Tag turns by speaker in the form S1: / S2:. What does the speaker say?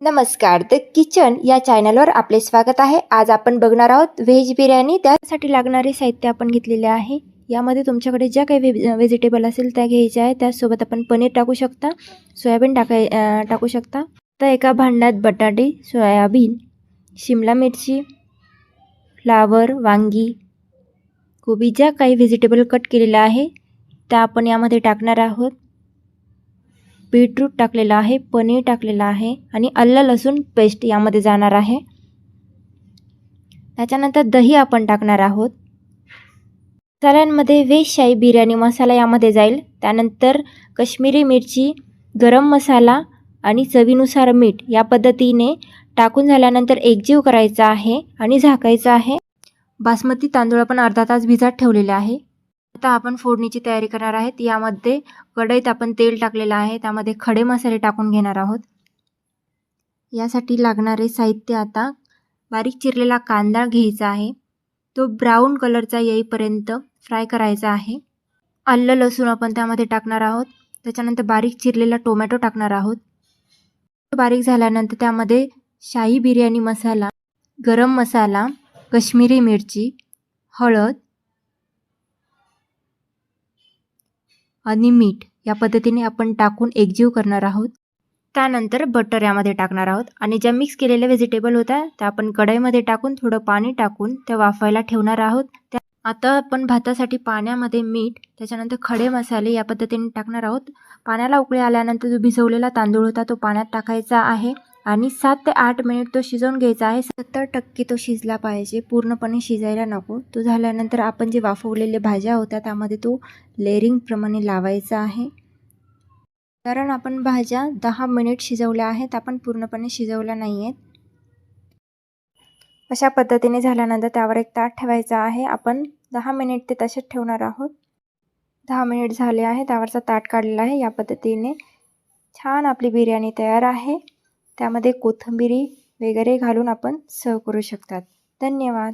S1: नमस्कार, the kitchen या चॅनलवर आपले स्वागत आहे। आज आपण बघणार आहोत व्हेज बिर्याणी। त्यासाठी लागणारे साहित्य आपण घेतलेले आहे। यामध्ये तुमच्याकडे ज्या काही व्हेजिटेबल असेल त्या घ्यायचे आहे। त्यासोबत आपण पनीर टाकू शकता, सोयाबीन टाकू शकता। तर एका भांड्यात बटाटे, सोयाबीन, शिमला मिरची, फ्लावर, वांगी, कोबी ज्या काही व्हेजिटेबल कट केलेला आहे त्या आपण यामध्ये टाकणार आहोत। बीटरूट टाकलेला आहे, पनीर टाकलेला आहे आणि आलं लसूण पेस्ट यामध्ये जाणार आहे। त्याच्यानंतर दही आपण टाकणार आहोत। मसाल्यांमध्ये व्हेज शाही बिर्याणी मसाला यामध्ये जाईल। त्यानंतर काश्मीरी मिरची, गरम मसाला आणि चवीनुसार मीठ या पद्धतीने टाकून झाल्यानंतर एकजीव करायचा आहे आणि झाकायचं आहे। बासमती तांदूळ आपण अर्धा तास भिजत ठेवलेले आहे। आता आपण फोडणीची तयारी करणार आहोत। यामध्ये कढईत आपण तेल टाकलेलं आहे, त्यामध्ये खडे मसाले टाकून घेणार आहोत। यासाठी लागणारे साहित्य आता बारीक चिरलेला कांदा घ्यायचा आहे, तो ब्राऊन कलरचा येईपर्यंत फ्राय करायचा आहे। आलं लसूण आपण त्यामध्ये टाकणार आहोत। त्याच्यानंतर बारीक चिरलेला टोमॅटो टाकणार आहोत। बारीक झाल्यानंतर त्यामध्ये शाही बिर्याणी मसाला, गरम मसाला, काश्मीरी मिरची, हळद आणि मीठ या पद्धतीने आपण टाकून एकजीव करणार आहोत। त्यानंतर बटर यामध्ये टाकणार आहोत आणि ज्या मिक्स केलेल्या व्हेजिटेबल होत्या त्या आपण कढईमध्ये टाकून थोडं पाणी टाकून त्या वाफायला ठेवणार आहोत। आता आपण भातासाठी पाण्यामध्ये मीठ, त्याच्यानंतर खडे मसाले या पद्धतीने टाकणार आहोत। पाण्याला उकळी आल्यानंतर जो भिजवलेला तांदूळ होता तो पाण्यात टाकायचा आहे आणि 7 ते 8 मिनिट तो शिजवून घ्यायचा आहे। 70% तो शिजला पाहिजे, पूर्णपणे शिजायला नको। तो झाल्यानंतर आपण जे वाफवलेले भाज्या होत्या त्यामध्ये तो लेअरिंग प्रमाणे लावायचा आहे। कारण आपण भाज्या 10 मिनिट शिजवल्या आहेत, आपण पूर्णपणे शिजवल्या नाही आहेत। अशा पद्धतीने झाल्यानंतर त्यावर एक ताट ठेवायचा आहे। आपण 10 मिनिट ते तसेच ठेवणार आहोत। 10 मिनिट झाले आहे, त्यावरचा ताट काढलेला आहे। या पद्धतीने छान आपली बिर्याणी तयार आहे। त्यामध्ये कोथिंबीर वगैरे घालून आपण सर्व करू शकतात। धन्यवाद।